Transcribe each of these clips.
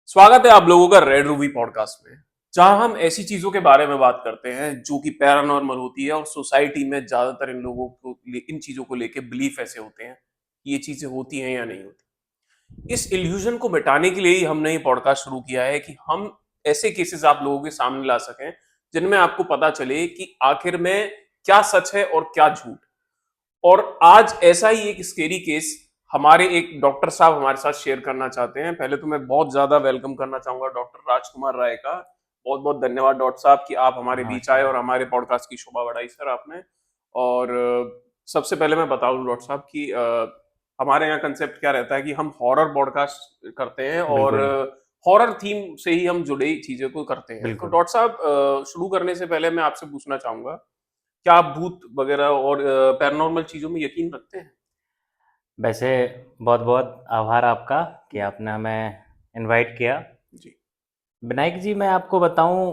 स्वागत है आप लोगों का रेड रूबी पॉडकास्ट में, जहां हम ऐसी चीजों के बारे में बात करते हैं जो कि पैरानॉर्मल होती है और सोसाइटी में ज्यादातर इन लोगों को इन चीजों को लेके बिलीफ ऐसे होते हैं कि ये चीजें होती हैं या नहीं होती। इस इल्यूजन को मिटाने के लिए ही हमने ये पॉडकास्ट शुरू किया है कि हम ऐसे केसेस आप लोगों के सामने ला सकें जिनमें आपको पता चले कि आखिर में क्या सच है और क्या झूठ। और आज ऐसा ही एक स्केरी केस हमारे एक डॉक्टर साहब हमारे साथ शेयर करना चाहते हैं। पहले तो मैं बहुत ज्यादा वेलकम करना चाहूंगा डॉक्टर राजकुमार राय का। बहुत बहुत धन्यवाद डॉक्टर साहब कि आप हमारे बीच आए नमस्कार। और हमारे पॉडकास्ट की शोभा बढ़ाई सर आपने। और सबसे पहले मैं बता दूं डॉक्टर साहब कि हमारे यहाँ कंसेप्ट क्या रहता है कि हम हॉरर पॉडकास्ट करते हैं और बिल्कुल, हॉरर थीम से ही हम जुड़े चीजों को करते हैं। तो बिल्कुल। डॉक्टर साहब शुरू करने से पहले मैं आपसे पूछना चाहूंगा, क्या आप भूत वगैरह और पैरानॉर्मल चीजों में यकीन रखते हैं? वैसे बहुत-बहुत आभार आपका कि जी। आपने हमें इनवाइट किया। जी। विनायक जी, मैं आपको बताऊँ,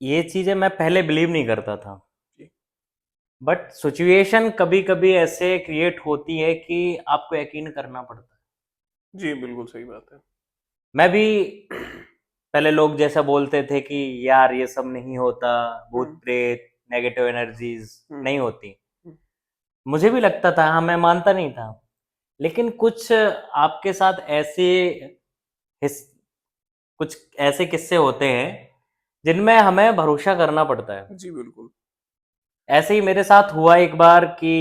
ये चीज़ें मैं पहले बिलीव नहीं करता था। जी। बट सिचुएशन कभी-कभी ऐसे क्रिएट होती है कि आपको यकीन करना पड़ता है। जी, बिल्कुल सही बात है। मैं भी पहले लोग जैसा बोलते थे कि यार ये सब नहीं होता, हुँ, भूत-प्रेत, नेगेटिव एनर्जीज़ हुँ, नहीं होती। हुँ, मुझे भी लगता था, हाँ, मैं मानता नहीं था। लेकिन कुछ आपके साथ ऐसे हिस कुछ ऐसे किस्से होते हैं जिनमें हमें भरोसा करना पड़ता है। जी, बिल्कुल। ऐसे ही मेरे साथ हुआ एक बार कि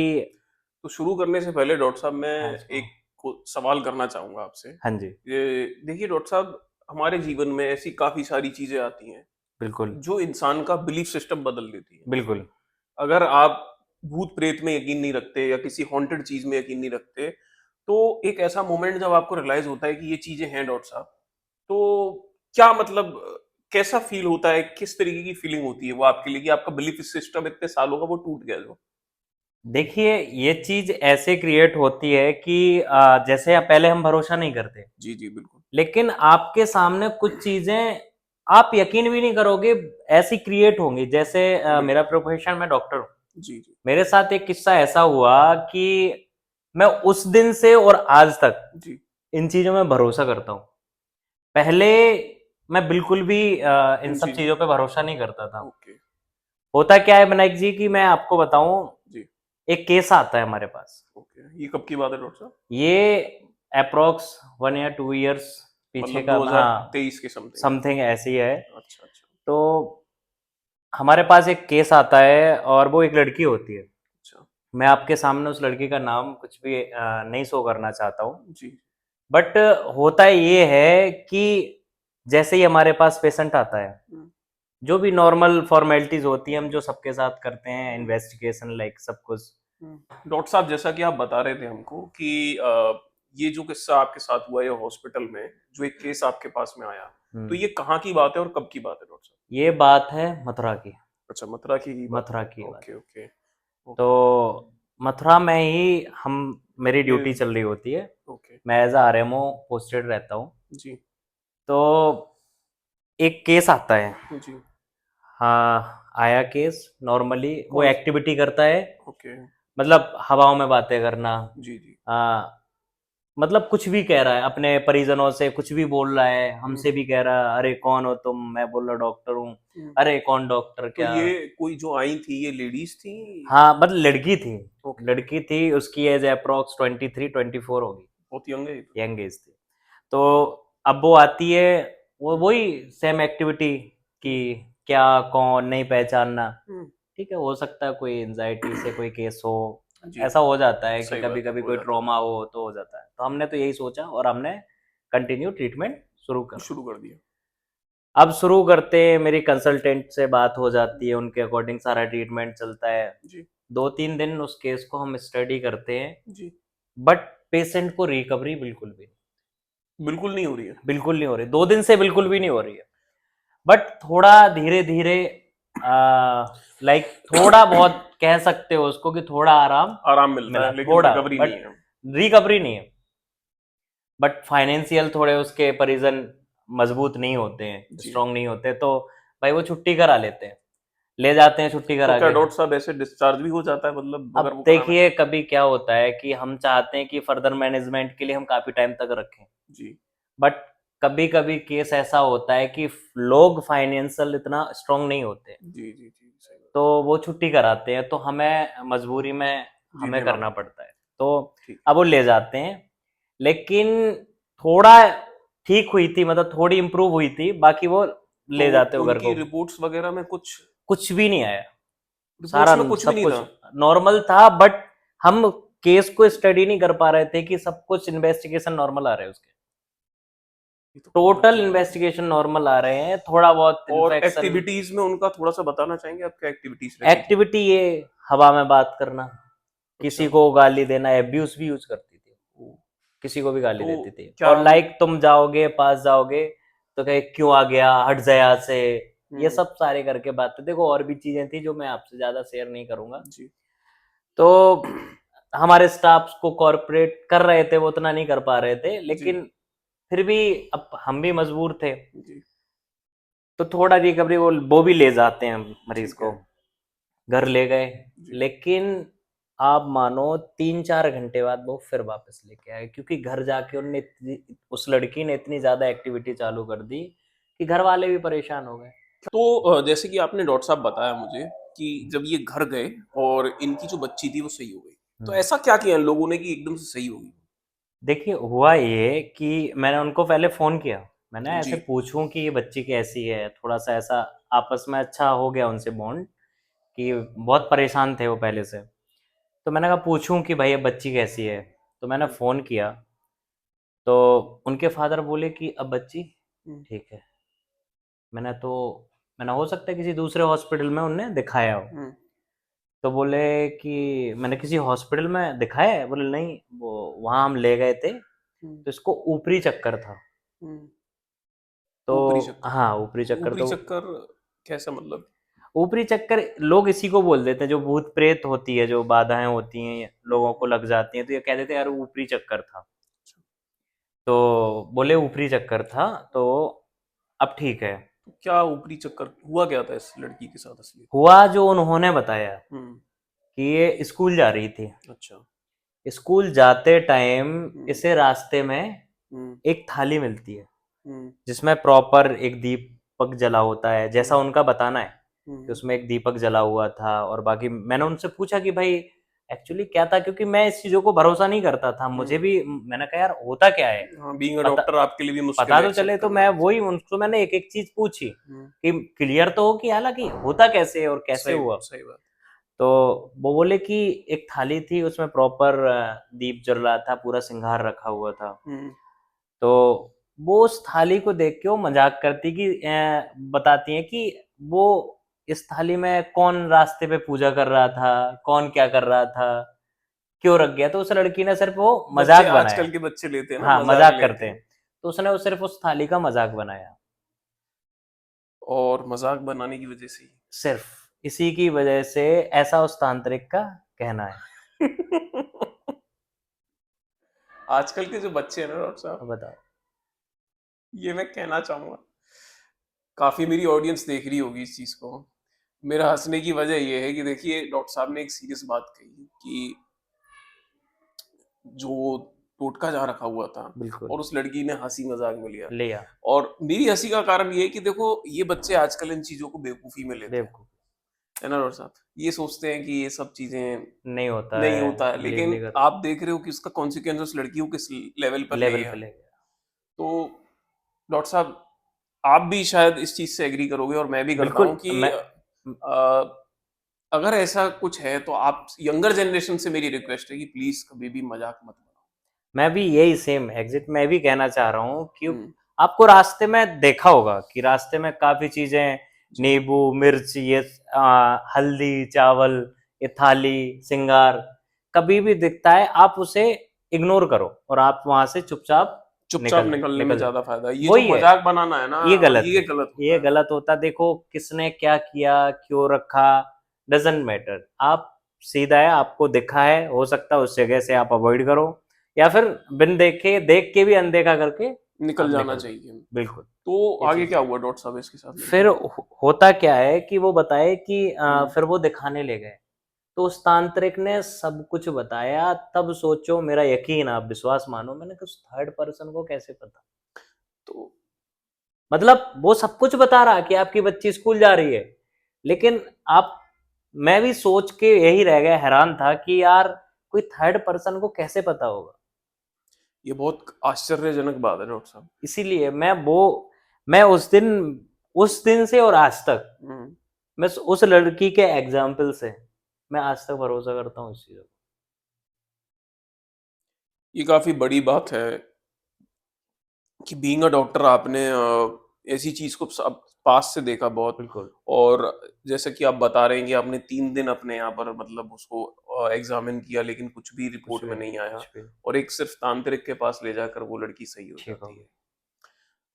तो शुरू करने से पहले डॉक्टर साहब मैं हाँ जी, एक को सवाल करना चाहूँगा आपसे। हाँ जी, ये देखिए डॉक्टर साहब, हमारे जीवन में ऐसी काफ़ी सारी चीज़ें आती हैं, बिल्कुल, जो इंसान का बिलीफ सिस्टम बदल देती हैं। बिल्कुल। अगर आप भूत-प्रेत में यकीन नहीं रखते या किसी हॉन्टेड चीज़ में यकीन नहीं रखते, तो एक ऐसा मोमेंट जब आपको रियलाइज़ होता है कि ये चीज़ें हैं डॉक्टर साहब, तो क्या मतलब कैसा फ़ील होता है? किस तरीके की फ़ीलिंग होती है वो आपके लिए कि आपका बिलीफ सिस्टम इतने सालों का वो टूट गया जो? देखिए, ये चीज़ ऐसे क्रिएट होती है कि जैसे पहले हम भरोसा नहीं करते, जी, जी, बिल्कुल। लेकिन आपके सामने कुछ चीज़ें आप यकीन भी नहीं करोगे, ऐसी क्रिएट होंगी। जैसे मेरा बिल्कुल। प्रोफ़ेशन, मैं डॉक्टर हूँ। जी, जी। मेरे साथ एक किस्सा ऐसा हुआ कि मैं उस दिन से और आज तक जी। इन चीज़ों में भरोसा करता हूँ। पहले मैं बिल्कुल भी इन सब जी, चीज़ों पे भरोसा नहीं करता था। ओके। होता क्या है विनायक जी कि मैं आपको बताऊँ, जी, एक केस आता है हमारे पास। ओके। ये कब की बात है डॉक्टर साहब? ये एप्रॉक्स 1 या 2 इयर्स पीछे मतलब का, हाँ, 2023 के समथिंग? समथिंग ऐसे ही है। अच्छा, अच्छा। तो हमारे पास एक केस आता है और वो एक लड़की होती है। अच्छा। मैं आपके सामने उस लड़की का नाम कुछ भी नहीं शो करना चाहता हूँ। जी। बट होता ये है कि जैसे ही हमारे पास पेशेंट आता है, हुँ, जो भी नॉर्मल फॉर्मेलिटीज़ होती हैं हम जो सबके साथ करते हैं, हुँ, इन्वेस्टिगेशन लाइक सब कुछ। हुँ। डॉक्टर साहब, जैसा कि आप बता रहे थे हमको कि ये जो किस्सा आपके साथ हुआ ये हॉस्पिटल में, जो एक केस आपके पास में आया, तो हुँ। ये कहाँ की बात है और कब की बात है डॉक्टर साहब? ये बात है मथुरा की, अच्छा, मथुरा की ही बात मथुरा है। की बात ओके, है। Okay, okay. तो मथुरा में ही हम मेरी ये ड्यूटी चल रही होती है। ओके। मैं एज़ अ आरएमओ पोस्टेड रहता हूँ। जी, तो एक केस आता है। जी। हाँ, आया केस नॉर्मली वो कौन स एक्टिविटी करता है, ओके। मतलब हवाओं में बातें करना। जी, जी। अ, मतलब कुछ भी कह रहा है, अपने परिजनों से कुछ भी बोल रहा है, हुँ, हमसे भी कह रहा है, "अरे कौन हो तुम?" मैं बोल रहा डॉक्टर हूँ। हुँ। "अरे कौन डॉक्टर तो क्या?" ये कोई जो आई थी, ये लेडीज़ थी? हाँ, मतलब लड़की थी। ओके, लड़की थी, उसकी एज अप्रॉक्स 23-24 होगी, बहुत यंग है ये तो। यंग एज थी। तो अब वो आती है, वो हुँ, वही सेम एक्टिविटी कि हुँ, क्या, कौन, नहीं पहचानना। हुँ। ठीक है, हो सकता है कोई एंग्जायटी से कोई केस हो, जी, ऐसा हो जाता है कि सही बात है, कभी-कभी हो कोई जाता ट्रॉमा हो तो हो जाता है। तो हमने तो यही सोचा और हमने कंटिन्यू ट्रीटमेंट शुरू है। करा। शुरू कर दिया। अब शुरू करते मेरी कंसल्टेंट से बात हो जाती है, उनके अकॉर्डिंग सारा ट्रीटमेंट चलता है। जी, 2-3 दिन उस केस को हम स्टडी करते हैं, जी। बट पेशेंट को रिकवरी बिल्कुल भी नहीं, बिल्कुल नहीं हो रही है? बिल्कुल नहीं हो रही। 2 दिन से बिल्कुल भी नहीं हो रही है। बट थोड़ा धीरे-धीरे लाइक थोड़ा बहुत कह सकते हो उसको कि थोड़ा आराम आराम मिलता मिला, है, लेकिन थोड़ा, रिकवरी नहीं बट है। रिकवरी नहीं है। बट फाइनेंशियल थोड़े उसके परिजन मजबूत नहीं होते हैं, जी। स्ट्रांग नहीं होते, तो भाई वो छुट्टी करा लेते हैं, ले जाते हैं छुट्टी तो करा क्या के। डॉक्टर साहब ऐसे डिस्चार्ज भी हो जाता है, मतलब अब अगर वो कराना देखिए चाहे? कभी क्या होता है कि हम चाहते हैं कि फर्दर मैनेजमेंट के लिए हम काफी टाइम तक रखें, जी, बट कभी कभी केस ऐसा होता है कि लोग फाइनेंशियल इतना स्ट्रांग नहीं होते, जी जी जी, सही बात। तो वो छुट्टी कराते हैं, तो हमें मजबूरी में जी, हमें लेना करना पड़ता पड़ता है, तो है। ठीक। अब वो ले जाते हैं। लेकिन थोड़ा ठीक हुई थी, मतलब थोड़ी इम्प्रूव हुई थी, बाकी वो तो ले जाते हो घर उनकी को। रिपोर्ट्स वगैरह में कुछ, कुछ भी नहीं आया, सारा रिपोर्ट्स में कुछ भी सब नहीं कुछ था? नॉर्मल था, बट हम केस को स्टडी नहीं कर पा रहे थे कि सब कुछ इन्वेस्टिगेशन नॉर्मल आ रहे हैं उसके, ये तो बहुत टोटल ही बात है। इन्वेस्टिगेशन नॉर्मल आ रहे हैं, थोड़ा बहुत और इन्फेक्शन। एक्टिविटीज में उनका थोड़ा सा बताना चाहेंगे आप, क्या एक्टिविटीज रहती थी? एक्टिविटी ये हवा में बात करना, अच्छा। किसी को गाली देना, एब्यूज भी यूज करती थी, ओ, किसी को भी गाली तो देती थी। क्या और लाइक तुम जाओगे, पास जाओगे तो कहे क्यों आ गया, हट जा यहाँ से, ये हम्म, सब सारे करके बातें। देखो और भी चीजें थी जो मैं आपसे ज्यादा शेयर नहीं करूंगा। जी तो हमारे स्टाफ्स को कॉर्पोरेट कर रहे थे, वो उतना नहीं कर पा रहे थे, जी लेकिन फिर भी अब हम भी मजबूर थे, जी, तो थोड़ा रिकवरी वो भी ले जाते हैं मरीज ठीक को, है। घर ले गए। जी लेकिन आप मानो 3-4 घंटे बाद वो फिर वापस लेके आए, क्योंकि घर जाके उनने उस लड़की ने इतनी ज्यादा एक्टिविटी चालू कर दी कि घर वाले भी परेशान हो गए। तो जैसे कि आपने डॉक्टर साहब बताया मुझे कि जब ये घर गए और इनकी जो बच्ची थी वो सही हो गई, तो ऐसा क्या किया इन लोगों ने कि एकदम से सही हो गई? देखिए हुआ ये कि मैंने उनको पहले फ़ोन किया, मैंने जी। ऐसे पूछूं कि ये बच्ची कैसी है, थोड़ा सा ऐसा आपस में अच्छा हो गया उनसे बॉन्ड, कि बहुत परेशान थे वो पहले से। तो मैंने कहा पूछूं कि भाई ये बच्ची कैसी है, तो मैंने हम्म, फ़ोन किया। तो उनके फादर बोले कि अब बच्ची हम्म, ठीक है। मैंने हो सकता है किसी दूसरे हॉस्पिटल में उनने दिखाया हो। हम्म, तो बोले कि मैंने किसी हॉस्पिटल में दिखाया है? बोले नहीं, वो वहाँ हम ले गए थे, हम्म, तो इसको ऊपरी चक्कर था। हम्म। तो ऊपरी चक्कर? हाँ, ऊपरी चक्कर। ऊपरी तो चक्कर कैसा मतलब? ऊपरी चक्कर लोग इसी को बोल देते हैं, जो भूत प्रेत होती है, जो बाधाएं होती हैं लोगों को लग जाती हैं, तो ये कह देते हैं यार ऊपरी चक्कर था। तो बोले ऊपरी चक्कर था, तो अब ठीक है। तो क्या ऊपरी चक्कर हुआ, क्या था इस लड़की के साथ असली? हुआ जो उन्होंने बताया हम्म, कि ये स्कूल जा रही थी, अच्छा। स्कूल जाते टाइम हम्म, इसे रास्ते में हम्म, एक थाली मिलती है, हम्म, जिसमें प्रॉपर एक दीपक जला होता है, जैसा हम्म, उनका बताना है कि हम्म, उसमें एक दीपक जला हुआ था। और बाकी मैंने उनसे पूछा कि भाई एक्चुअली क्या था, क्योंकि मैं इस चीज़ों को भरोसा नहीं करता था, मुझे हम्म। भी मैंने कहा यार होता क्या है, हाँ, बीइंग अ पता डॉक्टर आपके लिए भी मुश्किल पता है तो चले। एक्सेप्ट तो करना। मैं वही उनसे मैंने एक एक चीज़ पूछी हम्म, कि क्लियर तो हो कि हालांकि होता कैसे है और कैसे सही हुआ। सही बात। तो वो बोले कि एक थाली थी, उसमें प्रॉपर दीप जल रहा था, पूरा श्रृंगार रखा हुआ था। हम्म, तो वो उस थाली को देख के वो मजाक करती कि बताती हैं कि वो इस थाली में कौन रास्ते पे पूजा कर रहा था, कौन क्या कर रहा था, क्यों रख गया। तो उस लड़की ने सिर्फ वो बच्चे मजाक बनाया। आजकल के बच्चे लेते हैं ना, हाँ, मजाक मजाक लेते करते हैं। हैं। तो उसने वो सिर्फ उस थाली का मजाक बनाया, और मजाक बनाने की वजह से सिर्फ इसी की वजह से, ऐसा उस तांत्रिक का कहना है। ही आजकल के जो बच्चे हैं ना डॉक्टर अब साहब, बताओ। ये मैं कहना चाहूंगा, काफी मेरी ऑडियंस देख रही होगी इस चीज को। मेरा हंसने की वजह यह है कि देखिए डॉक्टर साहब ने एक सीरियस बात कही कि जो टोटका जहाँ रखा हुआ था बिल्कुल। और उस लड़की ने हंसी मजाक में लिया। लिया। और मेरी हंसी का कारण ये है कि देखो ये बच्चे आजकल इन चीजों को बेवकूफी में लेते हैं, बेवकूफ। है ना डॉक्टर साहब? ये सोचते हैं कि ये सब चीजें नहीं होता नहीं है। होता है, बिलीव लेकिन नहीं करते। आप देख रहे हो कि उसका कॉन्सिक्वेंस उस लड़की को किस लेवल पर ले लेवल गया। पे ले गया। तो डॉक्टर साहब, आप भी शायद इस चीज से एग्री करोगे और मैं भी करता बिल्कुल। हूँ कि अगर ऐसा कुछ है तो आप यंगर जनरेशन से मेरी रिक्वेस्ट है कि प्लीज कभी भी मजाक मत बनाओ। मैं भी यही सेम एग्जिट मैं भी कहना चाह रहा हूँ कि हम्म, आपको रास्ते में देखा होगा कि रास्ते में काफी चीजें, जी नींबू मिर्च, ये हल्दी चावल, ये थाली सिंगार, कभी भी दिखता है आप उसे इग्नोर करो और आप वहां से चुपचाप चुपचाप निकल निकलने में निकल ज्यादा जाओ। फायदा है, ये जो वही है, मजाक बनाना है ना, ये गलत ये है, गलत ये होता है। गलत होता। देखो किसने क्या किया, क्यों रखा, डजेंट मैटर। आप सीधा है, आपको दिखा है, हो सकता है उस जगह से आप अवॉइड करो, या फिर बिन देखे देख के भी अनदेखा करके निकल आप जाना निकल दो। चाहिए। बिल्कुल। तो ये आगे चीज क्या है। हुआ डॉक्टर साहब इसके साथ लड़की फिर के? होता क्या है कि वो बताए कि हम्म, फिर वो दिखाने ले गए, तो उस तांत्रिक ने सब कुछ बताया। तब सोचो, मेरा यकीन, आप विश्वास मानो, मैंने कुछ थर्ड पर्सन को कैसे पता। तो मतलब वो सब कुछ बता रहा कि आपकी बच्ची स्कूल जा रही है, लेकिन आप मैं भी सोच के यही रह गया, हैरान था कि यार कोई थर्ड पर्सन को कैसे पता होगा। ये बहुत आश्चर्यजनक बात है डॉक्टर साहब। इसीलिए मैं उस दिन से और आज तक हम्म। मैं उस लड़की के एग्जाम्पल से मैं आज तक भरोसा करता हूँ इस चीज़ों को। ये काफी बड़ी बात है कि बीइंग अ डॉक्टर आपने ऐसी चीज को सब पास से देखा बहुत। बिल्कुल, और जैसा कि आप बता रहे हैं कि आपने 3 दिन अपने यहाँ पर मतलब उसको एग्जामिन किया लेकिन कुछ भी कुछ रिपोर्ट भी में नहीं, नहीं आया। कुछ भी और एक सिर्फ तांत्रिक के पास ले जाकर वो लड़की सही हो ठीक जाती होगा। है।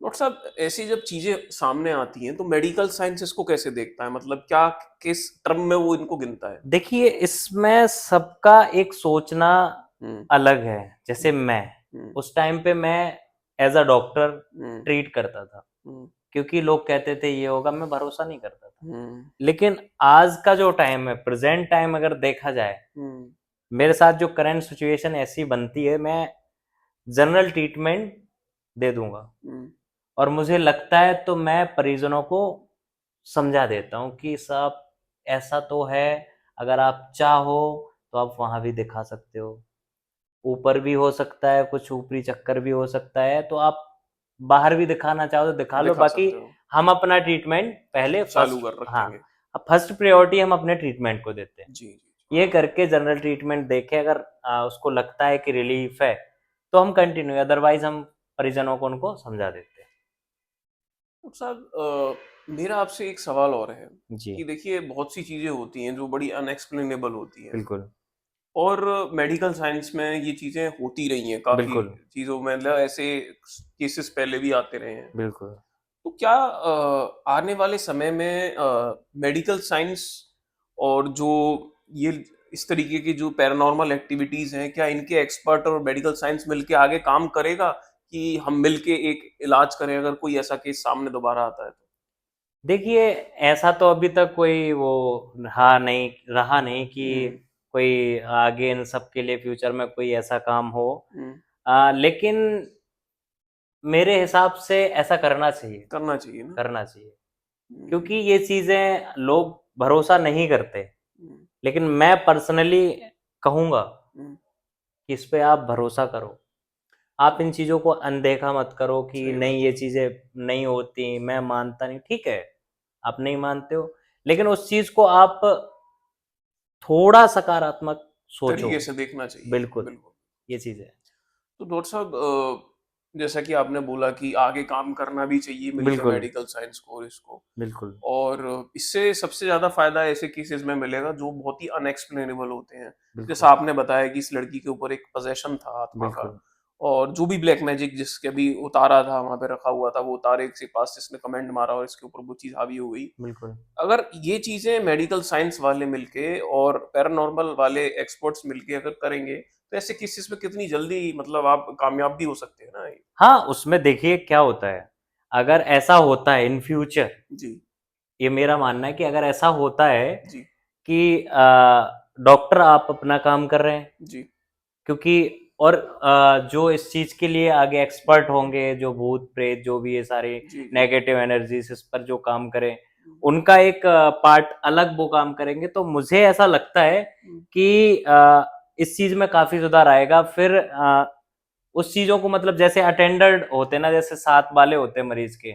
डॉक्टर साहब ऐसी जब चीजें सामने आती हैं तो मेडिकल साइंस इसको कैसे देखता है, मतलब क्या किस टर्म में वो इनको गिनता है? देखिए, इसमें सबका एक सोचना हम्म। अलग है। जैसे हम्म। उस टाइम पे मैं as a doctor hmm. Treat करता था, हम्म। क्योंकि लोग कहते थे ये होगा, मैं भरोसा नहीं करता था। हम्म। लेकिन आज का जो टाइम है, प्रेज़ेंट टाइम अगर देखा जाए, हम्म। मेरे साथ जो करंट सिचुएशन ऐसी बनती है, मैं जनरल ट्रीटमेंट दे दूँगा। हम्म। और मुझे लगता है तो मैं परिजनों को समझा देता हूँ कि साहब ऐसा तो है, अगर आप चाहो तो आप वहाँ भी दिखा सकते हो। ऊपर भी हो सकता है, कुछ ऊपरी चक्कर भी हो सकता है, तो आप बाहर भी दिखाना चाहो तो दिखा लो, दिखा बाकी सकते हो। हम अपना ट्रीटमेंट पहले चालू फर्स्ट, कर हाँ, रखेंगे। फर्स्ट प्रायोरिटी हम अपने ट्रीटमेंट को देते हैं। जी जी। ये करके जनरल ट्रीटमेंट देके अगर उसको लगता है कि रिलीफ है, तो हम कंटिन्यू, अदरवाइज़ हम परिजनों को उनको समझा देते हैं। डॉक्टर साहब मेरा आपसे एक सवाल और है जी, कि देखिए बहुत सी चीजें होती हैं जो बड़ी अनएक्सप्लेनेबल होती हैं। बिल्कुल, और मेडिकल साइंस में ये चीजें होती रही हैं काफी बिल्कुल, चीजों में, मतलब ऐसे केसेस पहले भी आते रहे हैं। बिल्कुल। तो क्या आने वाले समय में मेडिकल साइंस और जो ये इस तरीके की जो पैरानॉर्मल एक्टिविटीज हैं, क्या इनके एक्सपर्ट और मेडिकल साइंस मिलके आगे काम करेगा कि हम मिलके एक इलाज करें अगर कोई ऐसा केस सामने दोबारा आता है तो? देखिए, ऐसा तो अभी तक कोई वो रहा नहीं कि हम्म। कोई आगे इन सब के लिए फ्यूचर में कोई ऐसा काम हो। हम्म। लेकिन मेरे हिसाब से ऐसा करना चाहिए ना। करना चाहिए, क्योंकि हम्म। ये चीज़ें लोग भरोसा नहीं करते। हम्म। लेकिन मैं पर्सनली कहूँगा हम्म। कि इस पे आप भरोसा करो। आप इन चीज़ों को अनदेखा मत करो कि सही नहीं बात ये है। चीज़ें नहीं होती, मैं मानता नहीं, ठीक है, आप नहीं मानते हो, लेकिन उस चीज़ को आप थोड़ा सकारात्मक सोचो। तरीके से देखना चाहिए, बिल्कुल, बिल्कुल। ये चीज़ है। तो डॉक्टर साहब जैसा कि आपने बोला कि आगे काम करना भी चाहिए मिलके बिल्कुल, मेडिकल साइंस को और इसको। बिल्कुल, और इससे सबसे ज़्यादा फ़ायदा ऐसे केसेस में मिलेगा जो बहुत ही अनएक्सप्लेनेबल होते हैं। जैसा बिल्कुल, आपने बताया कि इस लड़की के ऊपर एक पजेशन था आत्मा का, बिल्कुल। और जो भी ब्लैक मैजिक जिसके भी उतारा था वहाँ पे रखा हुआ था, वो उतारे के पास जिसने कमेंट मारा और इसके ऊपर वो चीज़ हावी हो गई। बिल्कुल। अगर ये चीज़ें मेडिकल साइंस वाले मिलके और पैरानॉर्मल वाले एक्सपर्ट्स मिलके अगर करेंगे, तो ऐसे केसेस में कितनी जल्दी मतलब आप कामयाब भी हो सकते हैं ना ये। हाँ, उसमें देखिए क्या होता है, अगर ऐसा होता है इन फ्यूचर, जी। ये मेरा मानना है कि अगर ऐसा होता है जी। कि डॉक्टर आप अपना काम कर रहे हैं, जी। क्योंकि और जो इस चीज़ के लिए आगे एक्सपर्ट होंगे, जो भूत-प्रेत जो भी ये सारी जी। जी। नेगेटिव एनर्जीज़ इस पर जो काम करें, हुँ। उनका एक पार्ट अलग वो काम करेंगे, तो मुझे ऐसा लगता है हुँ। कि इस चीज़ में काफ़ी सुधार आएगा। फिर उस चीज़ों को मतलब जैसे अटेंडर होते हैं ना, जैसे साथ वाले होते हैं मरीज़ के,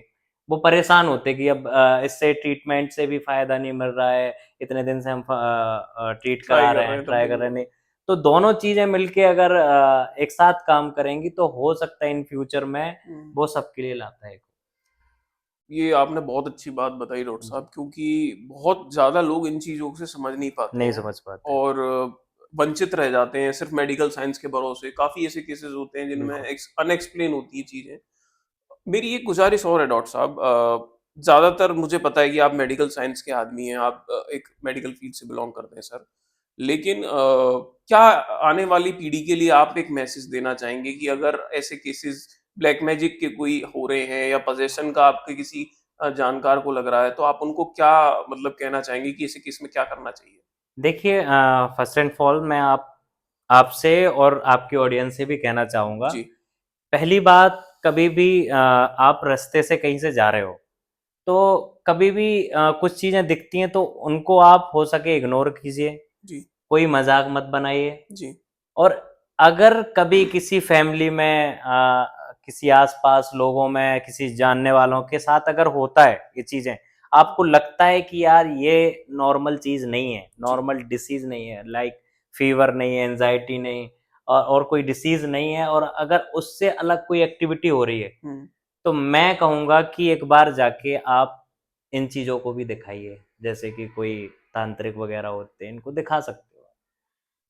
वो परेशान होते हैं कि अब इससे ट्रीटमेंट से भी फ़ायदा नहीं मिल रहा है, इतने दिन से हम ट्रीट ट्राई करा कर रहे रहे हैं, हैं तब ट्राई भी कर नहीं रहे हो हैं, रहा। नहीं। तो दोनों चीज़ें मिलके अगर एक साथ काम करेंगी तो हो सकता है इन फ्यूचर में हुँ। वो सबके लिए लाभदायक ये आपने बहुत अच्छी बात बताई डॉक्टर हो। साहब, जी, क्योंकि बहुत ज़्यादा लोग इन चीज़ों से समझ नहीं पाते नहीं हैं समझ पाते। और वंचित रह जाते हैं सिर्फ़ मेडिकल साइंस के भरोसे। काफ़ी ऐसे केसेस होते हैं जिनमें बिल्कुल, एक्स अनएक्सप्लेन होती है चीज़ें। मेरी एक गुज़ारिश और है डॉक्टर साहब, ज़्यादातर मुझे पता है कि आप मेडिकल साइंस के आदमी हैं, आप एक मेडिकल फ़ील्ड से बिलॉन्ग करते हैं सर। लेकिन क्या आने वाली पीढ़ी के लिए आप एक मैसेज देना चाहेंगे कि अगर ऐसे केसेस ब्लैक मैजिक के कोई हो रहे हैं या पजेशन का आपके किसी जानकार को लग रहा है, तो आप उनको क्या मतलब कहना चाहेंगे कि ऐसे केस में क्या करना चाहिए? देखिए फर्स्ट एंड फॉल मैं आप आपसे और आपकी ऑडियंस से भी कहना चाहूँगा, जी। पहली बात कभी भी आप रास्ते से कहीं से जा रहे हो, तो कभी भी कुछ चीज़ें दिखती हैं तो उनको आप हो सके इग्नोर कीजिए, जी, कोई मज़ाक मत बनाइए। जी, और अगर कभी किसी फैमिली में किसी आस-पास लोगों में, किसी जानने वालों के साथ अगर होता है ये चीज़ें, आपको लगता है कि यार ये नॉर्मल चीज़ नहीं है, जी। नॉर्मल डिसीज़ नहीं है, लाइक फ़ीवर नहीं है, एंग्ज़ायटी नहीं और कोई डिसीज़ नहीं है और अगर उससे अलग कोई एक्टिविटी हो रही है, हुँ। तो मैं कहूँगा कि एक बार जाके आप इन चीज़ों को भी दिखाइए। जैसे कि कोई तांत्रिक वग़ैरह होते हैं, इनको दिखा सकते हो,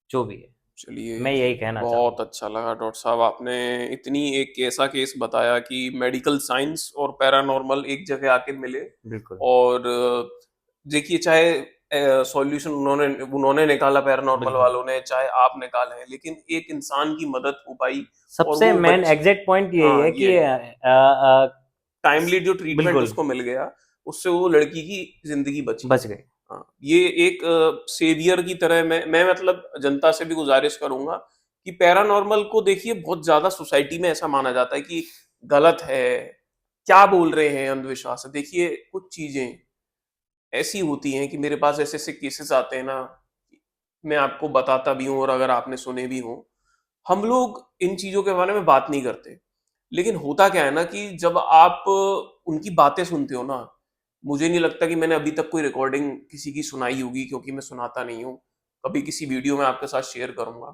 जो भी है। चलिए, मैं यही कहना बहुत चाहूँगा। अच्छा लगा डॉक्टर साहब, आपने इतनी एक ऐसा केस बताया कि मेडिकल साइंस और पैरानॉर्मल एक जगह आके मिले बिल्कुल, और देखिए चाहे सॉल्यूशन उन्होंने उन्होंने निकाला पैरानॉर्मल बिल्कुल। वालों ने, चाहे आप निकाले हैं, लेकिन एक इंसान की मदद हो पाई और सबसे वो मेन बच एग्ज़ैक्ट पॉइंट यही हाँ, है ये कि है। टाइमली जो ट्रीटमेंट बिल्कुल, उसको मिल गया, उससे वो लड़की की ज़िंदगी बची। बच गए। हाँ, ये एक सेवियर की तरह मैं मतलब जनता से भी गुज़ारिश करूँगा कि पैरानॉर्मल को देखिए बहुत ज़्यादा सोसाइटी में ऐसा माना जाता है कि गलत है, क्या बोल रहे हैं, अंधविश्वास है। देखिए, कुछ चीज़ें ऐसी होती हैं कि मेरे पास ऐसे-ऐसे केसेस आते हैं ना, मैं आपको बताता भी हूँ और अगर आपने सुने भी हों। हम लोग इन चीज़ों के बारे में बात नहीं करते। लेकिन होता क्या है ना कि जब आप उनकी बातें सुनते हो ना, मुझे नहीं लगता कि मैंने अभी तक कोई रिकॉर्डिंग किसी की सुनाई होगी क्योंकि मैं सुनाता नहीं हूँ। कभी किसी वीडियो में आपके साथ शेयर करूँगा।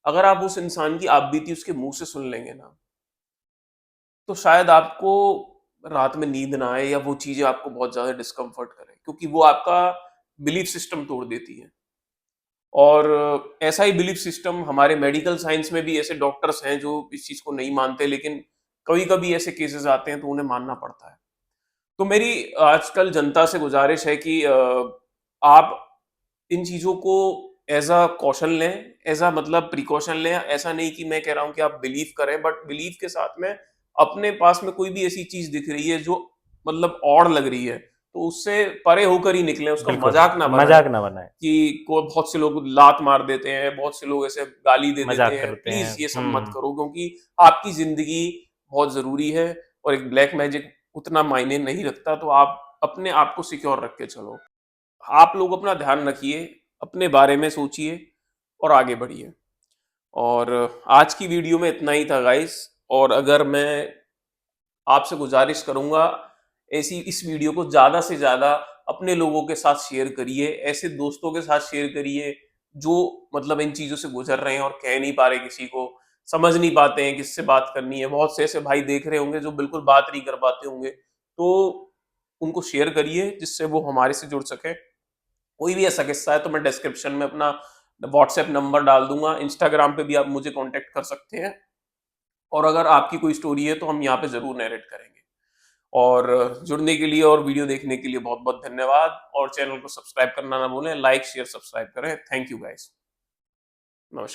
अगर आप उस इंसान की आपबीती उसके मुँह से सुन लेंगे ना, तो शायद आपको रात में नींद ना आए या वो चीज़ें आपको बहुत ज़्यादा डिस्कम्फर्ट करें क्योंकि वो आपका बिलीफ सिस्टम तोड़ देती हैं। और ऐसा ही बिलीफ सिस्टम हमारे मेडिकल साइंस में भी ऐसे डॉक्टर्स हैं जो इस चीज़ को नहीं मानते लेकिन कभी-कभी ऐसे केसेस आते हैं तो उन्हें मानना पड़ता है। तो मेरी आजकल जनता से गुज़ारिश है कि आप इन चीज़ों को एज़ अ कॉशन लें, एज़ अ मतलब प्रिकॉशन लें। ऐसा नहीं कि मैं कह रहा हूँ कि आप बिलीव करें बट बिलीव के साथ में अपने पास में कोई भी ऐसी चीज़ दिख रही है जो मतलब ऑड लग रही है, तो उससे परे होकर ही निकलें, उसका बिल्कुल, मज़ाक ना बनाएँ। मज़ाक ना बनाएँ, कि को बहुत से लोग लात मार देते हैं, बहुत से लोग ऐसे गाली दे देते मज़ाक हैं। करते हैं। प्लीज़ ये सब मत हुँ, करो क्योंकि आपकी ज़िंदगी बहुत ज़रूरी है और एक ब्लैक मैजिक उतना मायने नहीं रखता, तो आप अपने आप को सिक्योर रख के चलो। आप लोग अपना ध्यान रखिए, अपने बारे में सोचिए और आगे बढ़िए। और आज की वीडियो में इतना ही था गाइस और अगर मैं आपसे गुज़ारिश करूँगा ऐसी इस वीडियो को ज़्यादा से ज़्यादा अपने लोगों के साथ शेयर करिए, ऐसे दोस्तों के साथ शेयर करिए जो मतलब इन चीज़ों से गुज़र रहे हैं और कह नहीं पा रहे किसी को, समझ नहीं पाते हैं किससे बात करनी है। बहुत से ऐसे भाई देख रहे होंगे जो बिल्कुल बात नहीं कर पाते होंगे, तो उनको शेयर करिए जिससे वो हमारे से जुड़ सकें। कोई भी ऐसा किस्सा है तो मैं डिस्क्रिप्शन में अपना व्हाट्सएप नंबर डाल दूँगा, इंस्टाग्राम पे भी आप मुझे कॉन्टैक्ट कर सकते हैं और अगर आपकी कोई स्टोरी है तो हम यहाँ पे ज़रूर नैरेट करेंगे। और जुड़ने के लिए और वीडियो देखने के लिए बहुत-बहुत धन्यवाद और चैनल को सब्सक्राइब करना ना भूलें, लाइक, शेयर, सब्सक्राइब करें। Thank you guys.